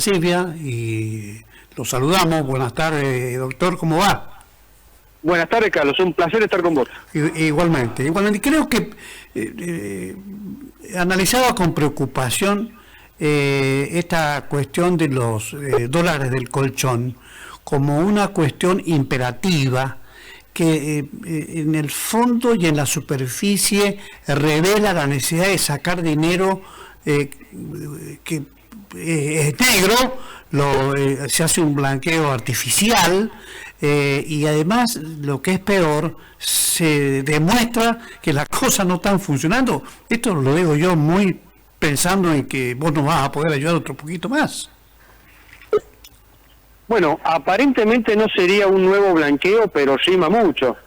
Silvia y lo saludamos. Buenas tardes, doctor, ¿cómo va? Buenas tardes, Carlos, un placer estar con vos. Igualmente, creo que analizaba con preocupación esta cuestión de los dólares del colchón como una cuestión imperativa que en el fondo y en la superficie revela la necesidad de sacar dinero que es negro, se hace un blanqueo artificial y además, lo que es peor, se demuestra que las cosas no están funcionando. Esto lo digo yo muy pensando en que vos nos vas a poder ayudar otro poquito más. Bueno, aparentemente no sería un nuevo blanqueo, pero rima mucho,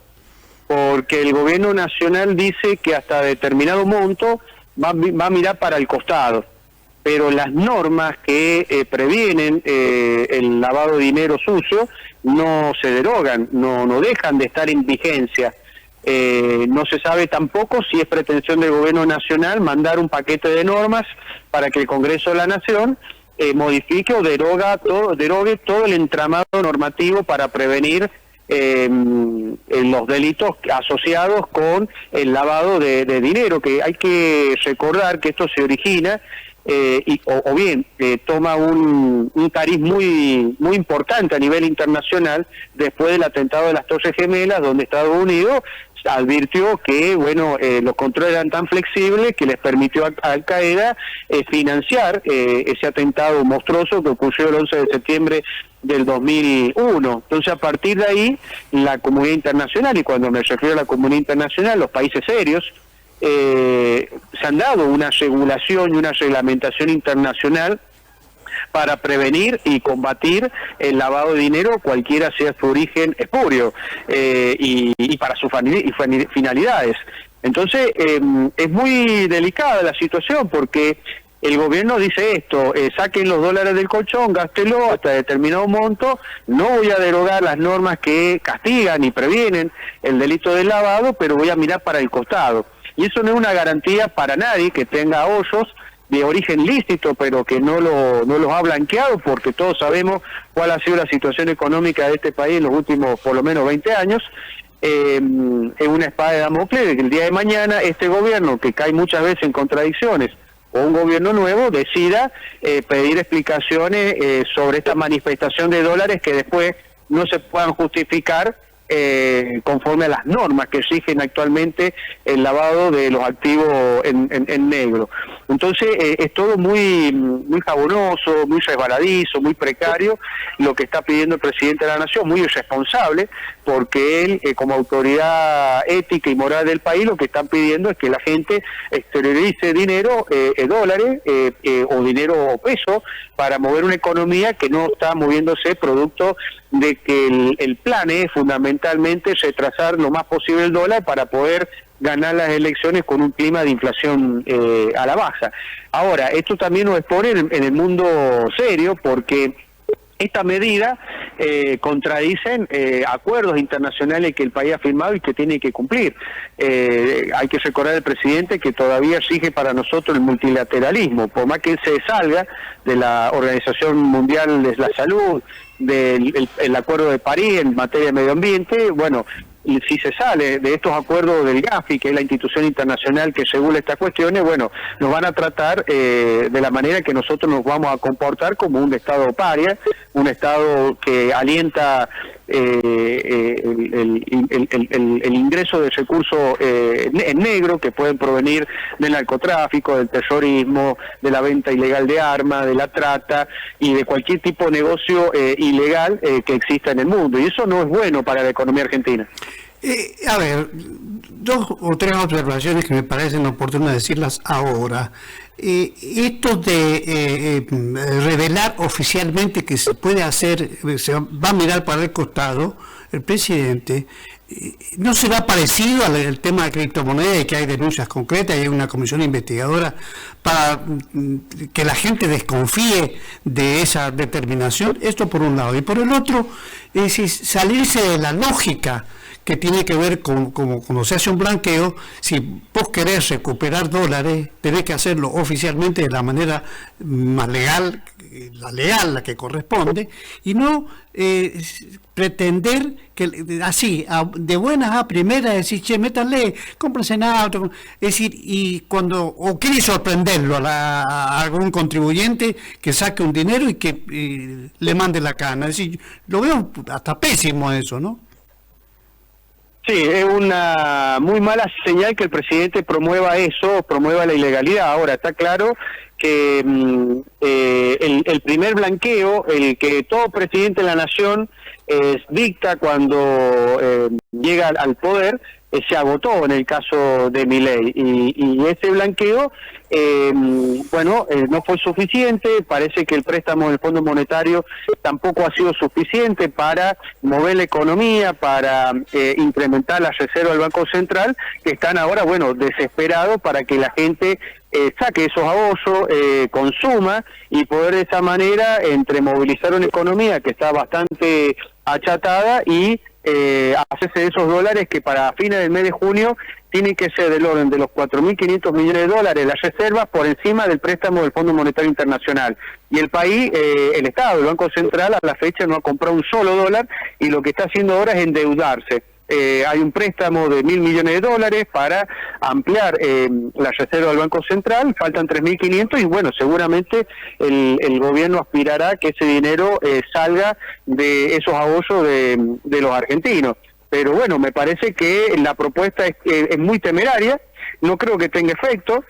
porque el gobierno nacional dice que hasta determinado monto va a mirar para el costado, pero las normas que previenen el lavado de dinero sucio no se derogan, no dejan de estar en vigencia. No se sabe tampoco si es pretensión del gobierno nacional mandar un paquete de normas para que el Congreso de la Nación modifique o derogue todo el entramado normativo para prevenir los delitos asociados con el lavado de dinero, que hay que recordar que esto se origina o bien toma un cariz muy importante a nivel internacional después del atentado de las Torres Gemelas, donde Estados Unidos advirtió que los controles eran tan flexibles que les permitió a Al Qaeda financiar ese atentado monstruoso que ocurrió el 11 de septiembre del 2001. Entonces, a partir de ahí, la comunidad internacional, y cuando me refiero a la comunidad internacional, los países serios, se han dado una regulación y una reglamentación internacional para prevenir y combatir el lavado de dinero, cualquiera sea su origen espurio, y para sus finalidades. Entonces, es muy delicada la situación porque el gobierno dice esto: saquen los dólares del colchón, gástelo hasta determinado monto, no voy a derogar las normas que castigan y previenen el delito del lavado, pero voy a mirar para el costado. Y eso no es una garantía para nadie que tenga ahorros de origen lícito, pero que no los ha blanqueado, porque todos sabemos cuál ha sido la situación económica de este país en los últimos por lo menos 20 años. Es una espada de Damocles de que el día de mañana este gobierno, que cae muchas veces en contradicciones, o un gobierno nuevo decida pedir explicaciones sobre esta manifestación de dólares que después no se puedan justificar conforme a las normas que exigen actualmente el lavado de los activos en negro. Entonces es todo muy jabonoso, muy resbaladizo, muy precario lo que está pidiendo el presidente de la Nación, muy irresponsable, porque él como autoridad ética y moral del país lo que están pidiendo es que la gente exteriorice dinero, dólares o dinero o peso, para mover una economía que no está moviéndose producto de que el plan es fundamentalmente retrasar lo más posible el dólar para poder ganar las elecciones con un clima de inflación a la baja. Ahora, esto también nos expone en el mundo serio, porque esta medida contradicen acuerdos internacionales que el país ha firmado y que tiene que cumplir. Hay que recordar al presidente que todavía exige para nosotros el multilateralismo, por más que él se salga de la Organización Mundial de la Salud, del Acuerdo de París en materia de medio ambiente. Bueno, y si se sale de estos acuerdos del Gafi, que es la institución internacional que regula estas cuestiones, nos van a tratar de la manera que nosotros nos vamos a comportar como un Estado paria, un Estado que alienta el ingreso de recursos en negro que pueden provenir del narcotráfico, del terrorismo, de la venta ilegal de armas, de la trata y de cualquier tipo de negocio ilegal que exista en el mundo. Y eso no es bueno para la economía argentina. A ver, dos o tres observaciones que me parecen oportunas decirlas ahora. Esto de revelar oficialmente que se puede hacer, se va a mirar para el costado, el presidente, ¿no será parecido al tema de criptomonedas y que hay denuncias concretas y hay una comisión investigadora para que la gente desconfíe de esa determinación? Esto por un lado. Y por el otro, es decir, salirse de la lógica que tiene que ver con cuando se hace un blanqueo. Si vos querés recuperar dólares, tenés que hacerlo oficialmente de la manera más legal, la que corresponde, y no pretender que así, de buenas a primeras, decir, che, métanle, cómprense en auto, es decir, y cuando, o quiere sorprenderlo a algún contribuyente que saque un dinero y que le mande la cana, es decir, lo veo hasta pésimo eso, ¿no? Sí, es una muy mala señal que el presidente promueva eso, promueva la ilegalidad. Ahora, está claro que el primer blanqueo, el que todo presidente de la nación dicta cuando llega al poder, se agotó en el caso de Milei, y ese blanqueo no fue suficiente. Parece que el préstamo del Fondo Monetario tampoco ha sido suficiente para mover la economía, para incrementar las reservas del Banco Central, que están ahora, desesperados para que la gente saque esos ahorros, consuma, y poder de esa manera entre movilizar una economía que está bastante achatada y hacerse de esos dólares que para fines del mes de junio tienen que ser del orden de los 4.500 millones de dólares las reservas, por encima del préstamo del Fondo Monetario Internacional. Y el país, el Estado, el Banco Central, a la fecha no ha comprado un solo dólar, y lo que está haciendo ahora es endeudarse. Hay un préstamo de 1.000 millones de dólares para ampliar la reserva del Banco Central, faltan 3.500, y seguramente el gobierno aspirará a que ese dinero salga de esos ahorros de los argentinos. Pero me parece que la propuesta es muy temeraria, no creo que tenga efecto.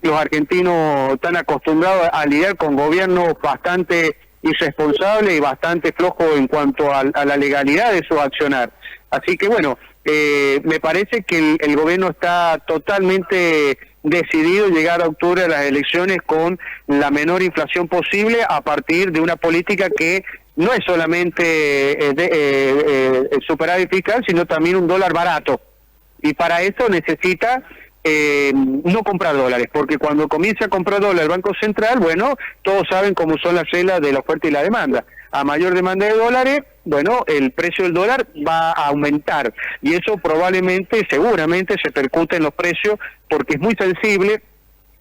Los argentinos están acostumbrados a lidiar con gobiernos bastante irresponsables y bastante flojos en cuanto a la legalidad de su accionar. Así que me parece que el gobierno está totalmente decidido llegar a octubre a las elecciones con la menor inflación posible, a partir de una política que no es solamente superávit fiscal, sino también un dólar barato. Y para eso necesita no comprar dólares, porque cuando comience a comprar dólares el Banco Central, todos saben cómo son las reglas de la oferta y la demanda. A mayor demanda de dólares, el precio del dólar va a aumentar, y eso seguramente se percute en los precios, porque es muy sensible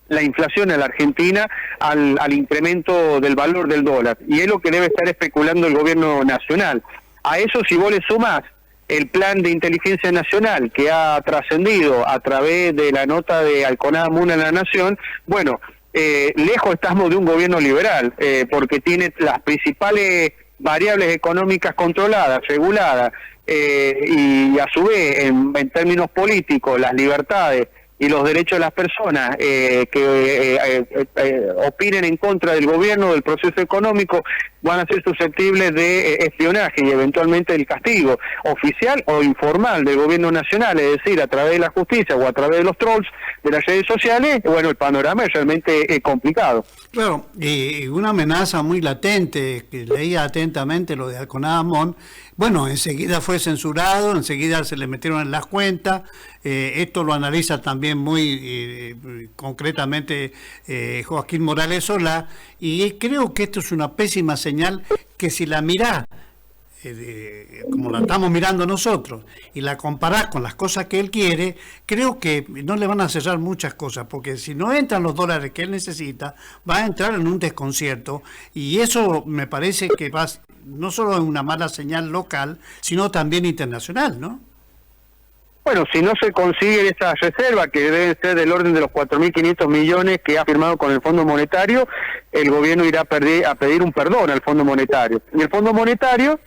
la inflación en la Argentina al incremento del valor del dólar, y es lo que debe estar especulando el gobierno nacional. A eso, si vos le sumás el plan de inteligencia nacional que ha trascendido a través de la nota de Alconada Muna en La Nación, lejos estamos de un gobierno liberal, porque tiene las principales variables económicas controladas, reguladas, y a su vez, en términos políticos, las libertades y los derechos de las personas que opinen en contra del gobierno, del proceso económico, van a ser susceptibles de espionaje y eventualmente del castigo oficial o informal del gobierno nacional, es decir, a través de la justicia o a través de los trolls de las redes sociales. El panorama es realmente complicado. Claro, y una amenaza muy latente, que leía atentamente lo de Alconada Mon. Enseguida fue censurado, enseguida se le metieron en las cuentas. Esto lo analiza también muy concretamente Joaquín Morales Solá, y creo que esto es una pésima señal, que si la mirás como la estamos mirando nosotros y la comparás con las cosas que él quiere, creo que no le van a cerrar muchas cosas, porque si no entran los dólares que él necesita, va a entrar en un desconcierto, y eso me parece que va no solo en una mala señal local, sino también internacional, ¿no? Si no se consigue esa reserva, que debe ser del orden de los 4.500 millones que ha firmado con el Fondo Monetario, el gobierno irá a pedir un perdón al Fondo Monetario. Y el Fondo Monetario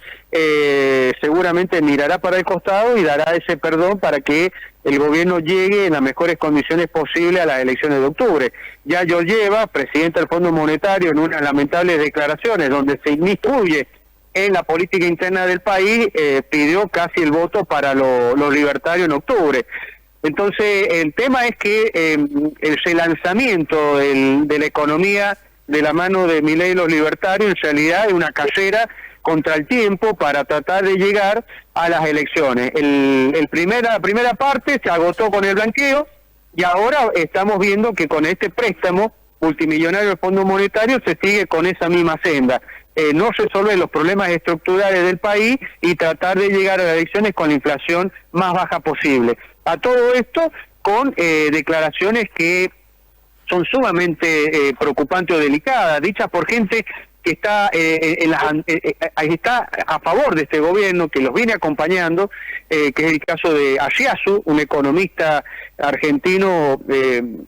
seguramente mirará para el costado y dará ese perdón para que el gobierno llegue en las mejores condiciones posibles a las elecciones de octubre. Ya Georgieva, presidenta del Fondo Monetario, en unas lamentables declaraciones donde se inmiscuye en la política interna del país, pidió casi el voto para los libertarios en octubre. Entonces, el tema es que el relanzamiento de la economía de la mano de Milei y los libertarios, en realidad es una carrera contra el tiempo para tratar de llegar a las elecciones. La primera parte se agotó con el blanqueo, y ahora estamos viendo que con este préstamo multimillonario del Fondo Monetario, se sigue con esa misma senda. No resolver los problemas estructurales del país y tratar de llegar a las elecciones con la inflación más baja posible. A todo esto con declaraciones que son sumamente preocupantes o delicadas, dichas por gente que está está a favor de este gobierno, que los viene acompañando, que es el caso de Arriazu, un economista argentino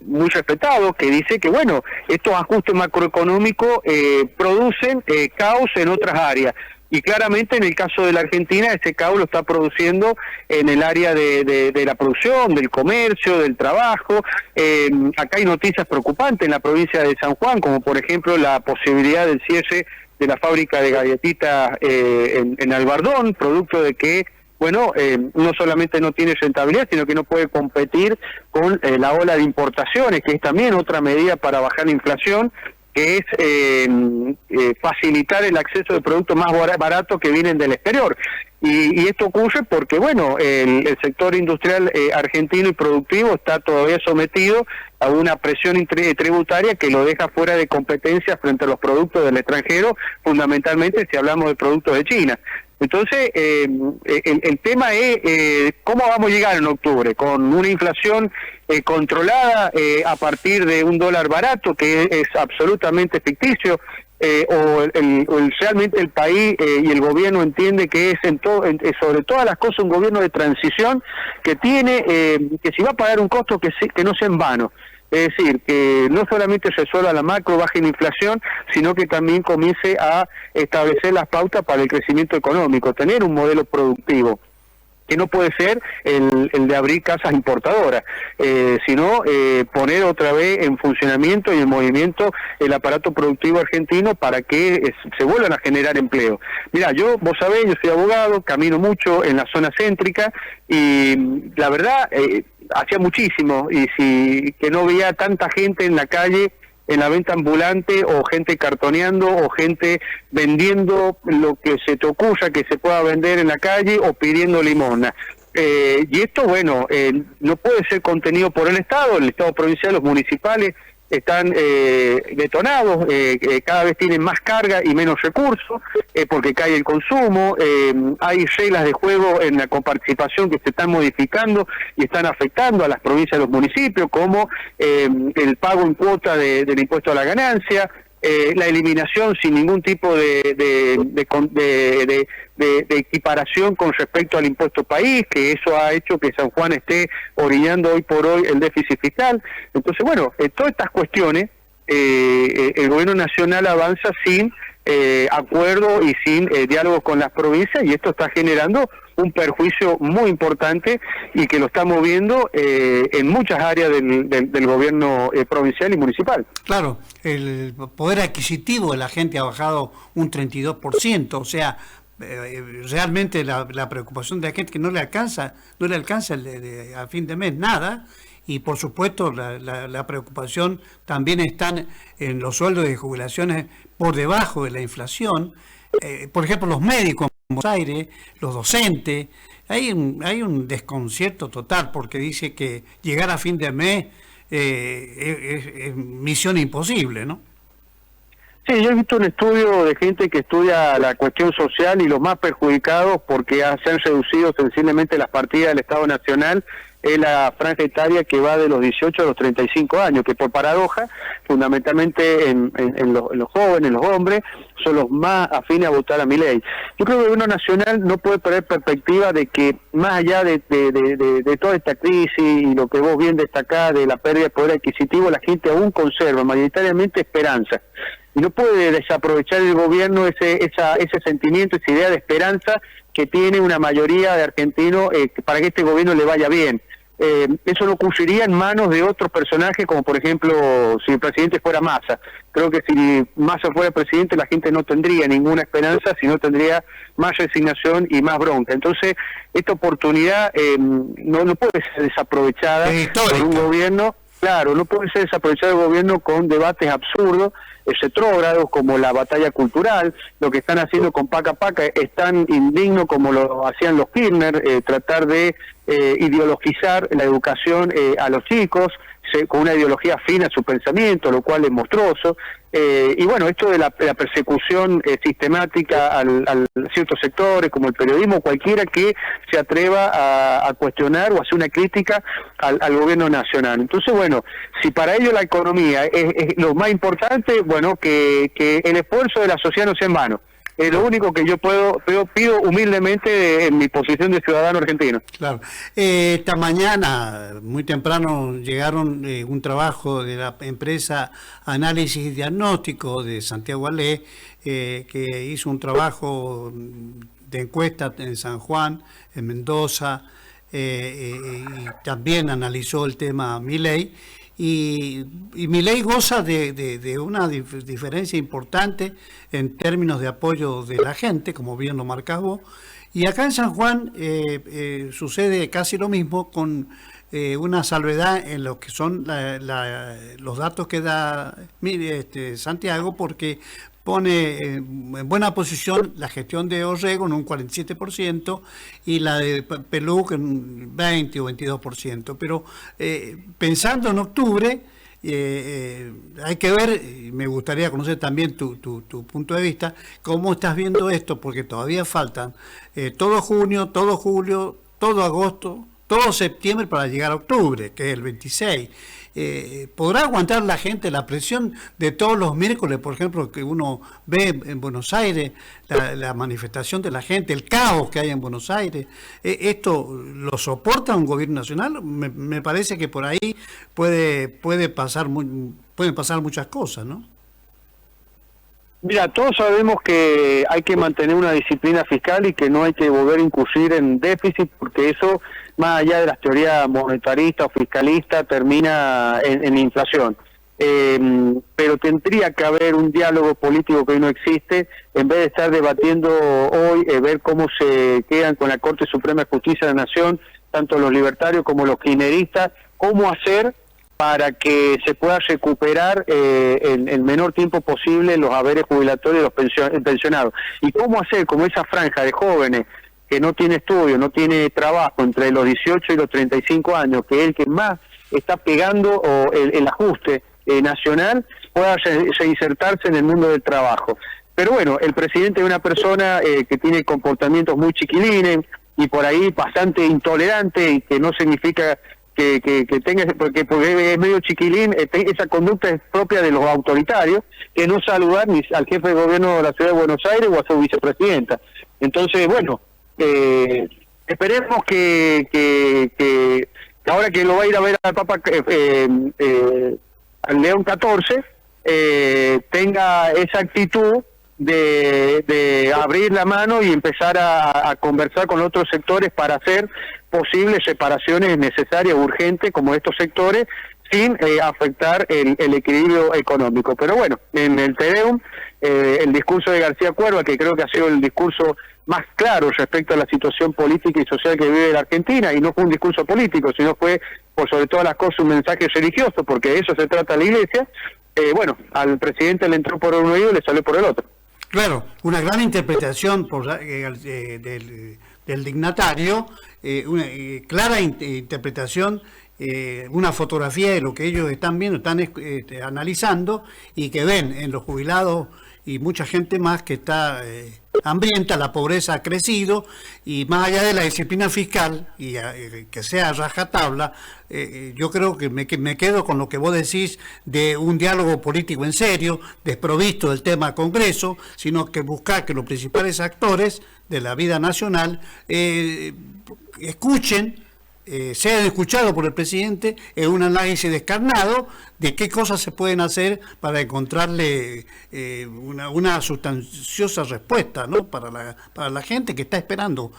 muy respetado, que dice que, bueno, estos ajustes macroeconómicos producen caos en otras áreas. Y claramente en el caso de la Argentina ese caos lo está produciendo en el área de la producción, del comercio, del trabajo. Acá hay noticias preocupantes en la provincia de San Juan, como por ejemplo la posibilidad del cierre de la fábrica de galletitas en Albardón, producto de que, bueno, no solamente no tiene rentabilidad, sino que no puede competir con la ola de importaciones, que es también otra medida para bajar la inflación, que es facilitar el acceso de productos más baratos que vienen del exterior. Y esto ocurre porque, bueno, el sector industrial argentino y productivo está todavía sometido a una presión tributaria que lo deja fuera de competencia frente a los productos del extranjero, fundamentalmente si hablamos de productos de China. Entonces, el tema es cómo vamos a llegar en octubre, con una inflación controlada a partir de un dólar barato, que es absolutamente ficticio, o realmente el país y el gobierno entiende que es sobre todas las cosas un gobierno de transición que tiene, que si va a pagar un costo que no sea en vano. Es decir, que no solamente resuelva la macro, baje la inflación, sino que también comience a establecer las pautas para el crecimiento económico, tener un modelo productivo, que no puede ser el de abrir casas importadoras, sino poner otra vez en funcionamiento y en movimiento el aparato productivo argentino para que se vuelvan a generar empleo. Mira, vos sabés, yo soy abogado, camino mucho en la zona céntrica y la verdad, hacía muchísimo que no veía tanta gente en la calle, en la venta ambulante, o gente cartoneando, o gente vendiendo lo que se te ocurra que se pueda vender en la calle, o pidiendo limosna. Y esto, bueno, no puede ser contenido por el Estado provincial, los municipales están detonados, cada vez tienen más carga y menos recursos, porque cae el consumo, hay reglas de juego en la coparticipación que se están modificando y están afectando a las provincias y los municipios, como el pago en cuota del impuesto a la ganancia, la eliminación sin ningún tipo de equiparación con respecto al impuesto país, que eso ha hecho que San Juan esté orillando hoy por hoy el déficit fiscal. Entonces, bueno, todas estas cuestiones, el gobierno nacional avanza sin acuerdo y sin diálogo con las provincias, y esto está generando un perjuicio muy importante y que lo estamos viendo en muchas áreas del gobierno provincial y municipal. Claro, el poder adquisitivo de la gente ha bajado un 32%, o sea, realmente la preocupación de la gente que no le alcanza a fin de mes nada, y por supuesto la preocupación también está en los sueldos de jubilaciones por debajo de la inflación. Por ejemplo, los médicos en Buenos Aires, los docentes, hay un desconcierto total, porque dice que llegar a fin de mes es misión imposible, ¿no? Sí, yo he visto un estudio de gente que estudia la cuestión social, y los más perjudicados porque se han reducido sensiblemente las partidas del Estado Nacional es la franja etaria que va de los 18 a los 35 años, que por paradoja, fundamentalmente en los jóvenes, los hombres, son los más afines a votar a Milei. Yo creo que el gobierno nacional no puede perder perspectiva de que, más allá de toda esta crisis y lo que vos bien destacás de la pérdida de poder adquisitivo, la gente aún conserva mayoritariamente esperanza. Y no puede desaprovechar el gobierno ese sentimiento, esa idea de esperanza que tiene una mayoría de argentinos para que este gobierno le vaya bien. Eso no ocurriría en manos de otros personajes, como por ejemplo si el presidente fuera Massa. Creo que si Massa fuera presidente, la gente no tendría ninguna esperanza, sino tendría más resignación y más bronca. Entonces, esta oportunidad no puede ser desaprovechada por un gobierno. Claro, no puede ser desaprovechado el gobierno con debates absurdos, retrógrados, como la batalla cultural. Lo que están haciendo con Paca Paca es tan indigno como lo hacían los Kirchner, tratar de ideologizar la educación a los chicos, con una ideología afín a su pensamiento, lo cual es monstruoso. Y bueno, esto de la persecución sistemática a ciertos sectores, como el periodismo, cualquiera que se atreva a cuestionar o hacer una crítica al gobierno nacional. Entonces, bueno, si para ello la economía es lo más importante, bueno, que el esfuerzo de la sociedad no sea en vano. Es lo único que yo pido humildemente en mi posición de ciudadano argentino. Claro. Esta mañana, muy temprano, llegaron un trabajo de la empresa Análisis y Diagnóstico de Santiago Alé, que hizo un trabajo de encuesta en San Juan, en Mendoza, y también analizó el tema Milei. Y Milei goza de una diferencia importante en términos de apoyo de la gente, como bien lo marcás vos. Y acá en San Juan sucede casi lo mismo, con una salvedad en lo que son los datos que da Santiago, porque pone en buena posición la gestión de Orrego en un 47% y la de Peluc en un 20 o 22%. Pero pensando en octubre, hay que ver, y me gustaría conocer también tu punto de vista, cómo estás viendo esto, porque todavía faltan todo junio, todo julio, todo agosto, todo septiembre para llegar a octubre, que es el 26. ¿Podrá aguantar la gente la presión de todos los miércoles, por ejemplo, que uno ve en Buenos Aires, la manifestación de la gente, el caos que hay en Buenos Aires? ¿Esto lo soporta un gobierno nacional? Me parece que por ahí pueden pasar muchas cosas, ¿no? Mira, todos sabemos que hay que mantener una disciplina fiscal y que no hay que volver a incurrir en déficit, porque eso, más allá de las teorías monetaristas o fiscalistas, termina en inflación. Pero tendría que haber un diálogo político que hoy no existe, en vez de estar debatiendo hoy, ver cómo se quedan con la Corte Suprema de Justicia de la Nación, tanto los libertarios como los kirchneristas, cómo hacer para que se pueda recuperar en el menor tiempo posible los haberes jubilatorios de los pensionados. Y cómo hacer como esa franja de jóvenes que no tiene estudio, no tiene trabajo, entre los 18 y los 35 años, que es el que más está pegando el ajuste nacional, pueda reinsertarse en el mundo del trabajo. Pero bueno, el presidente es una persona que tiene comportamientos muy chiquilines y por ahí bastante intolerante, y que no significa que tenga, porque es medio chiquilín, esa conducta es propia de los autoritarios, que no saludar ni al jefe de gobierno de la ciudad de Buenos Aires o a su vicepresidenta. Entonces, bueno, esperemos que ahora que lo va a ir a ver al Papa, al León XIV, tenga esa actitud de abrir la mano y empezar a conversar con otros sectores para hacer posibles separaciones necesarias, urgentes, como estos sectores, sin afectar el equilibrio económico. Pero bueno, en el Te Deum, el discurso de García Cuerva, que creo que ha sido el discurso más claro respecto a la situación política y social que vive la Argentina, y no fue un discurso político, sino fue, por sobre todas las cosas, un mensaje religioso, porque de eso se trata la Iglesia. Bueno, al presidente le entró por un oído y le salió por el otro. Claro, una gran interpretación del dignatario, una clara interpretación, una fotografía de lo que ellos están viendo, están analizando, y que ven en los jubilados y mucha gente más que está hambrienta, la pobreza ha crecido, y más allá de la disciplina fiscal y que sea rajatabla, yo creo que me quedo con lo que vos decís de un diálogo político en serio, desprovisto del tema Congreso, sino que buscar que los principales actores de la vida nacional escuchen, sean escuchados por el presidente en un análisis descarnado de qué cosas se pueden hacer para encontrarle una sustanciosa respuesta, ¿no? para la gente que está esperando.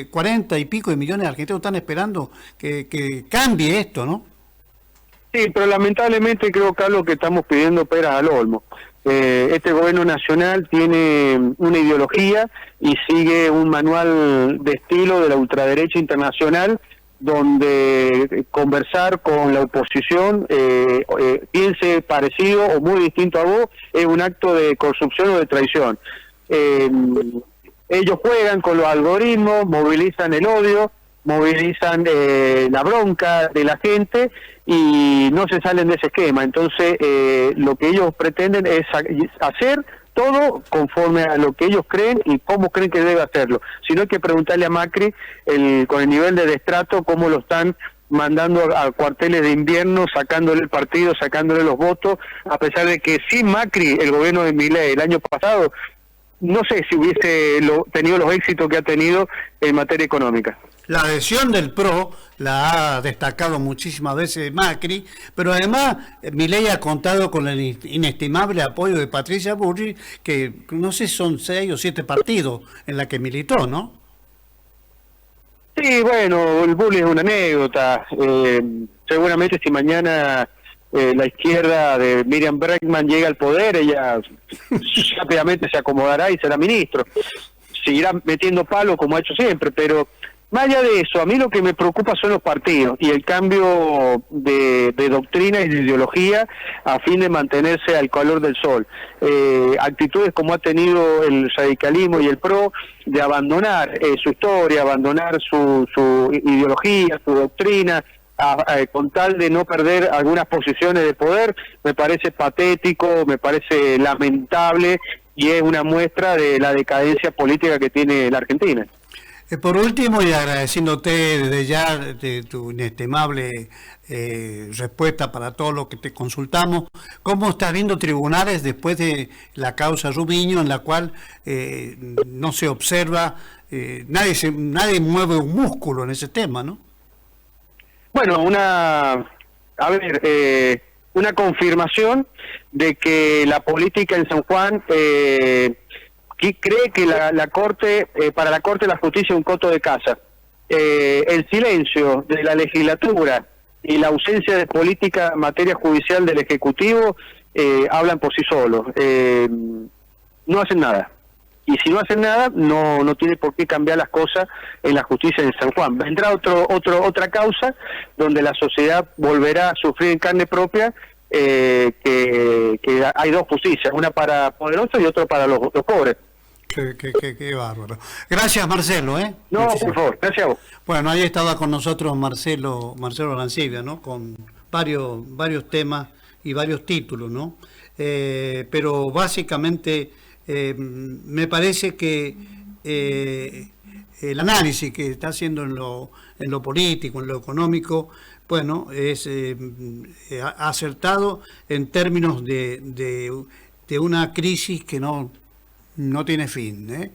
40 y pico de millones de argentinos están esperando que cambie esto, ¿no? Sí, pero lamentablemente creo, Carlos, que estamos pidiendo peras al olmo. Este gobierno nacional tiene una ideología y sigue un manual de estilo de la ultraderecha internacional, donde conversar con la oposición, piense parecido o muy distinto a vos, es un acto de corrupción o de traición. Ellos juegan con los algoritmos, movilizan el odio, movilizan la bronca de la gente y no se salen de ese esquema. Entonces, lo que ellos pretenden es hacer todo conforme a lo que ellos creen y cómo creen que debe hacerlo. Si no, hay que preguntarle a Macri, con el nivel de destrato, cómo lo están mandando a cuarteles de invierno, sacándole el partido, sacándole los votos, a pesar de que sin Macri, el gobierno de Milei el año pasado, no sé si hubiese tenido los éxitos que ha tenido en materia económica. La adhesión del PRO la ha destacado muchísimas veces Macri, pero además Milei ha contado con el inestimable apoyo de Patricia Bullrich, que no sé, son 6 o 7 partidos en la que militó, ¿no? Sí, bueno, el bullying es una anécdota. Seguramente si mañana la izquierda de Miriam Bregman llega al poder, ella rápidamente se acomodará y será ministro. Seguirá metiendo palo como ha hecho siempre, pero más allá de eso, a mí lo que me preocupa son los partidos y el cambio de doctrina y de ideología a fin de mantenerse al calor del sol. Actitudes como ha tenido el radicalismo y el PRO de abandonar su historia, abandonar su ideología, su doctrina, con tal de no perder algunas posiciones de poder, me parece patético, me parece lamentable y es una muestra de la decadencia política que tiene la Argentina. Por último, y agradeciéndote desde ya de tu inestimable respuesta para todo lo que te consultamos, ¿cómo estás viendo tribunales después de la causa Rubiño, en la cual no se observa, nadie mueve un músculo en ese tema, ¿no? Bueno, una confirmación de que la política en San Juan cree que la Corte, para la Corte de la Justicia es un coto de caza. El silencio de la legislatura y la ausencia de política en materia judicial del Ejecutivo hablan por sí solos. No hacen nada. Y si no hacen nada, no tiene por qué cambiar las cosas en la justicia de San Juan. Vendrá otra causa donde la sociedad volverá a sufrir en carne propia que hay dos justicias, una para poderosos y otra para los pobres. Qué bárbaro. Gracias, Marcelo. No, por favor, gracias a vos. Bueno, ahí estaba con nosotros Marcelo Arancibia, ¿no? Con varios temas y varios títulos, ¿no? Pero básicamente me parece que el análisis que está haciendo en lo político, en lo económico, bueno, es acertado en términos de una crisis que no tiene fin,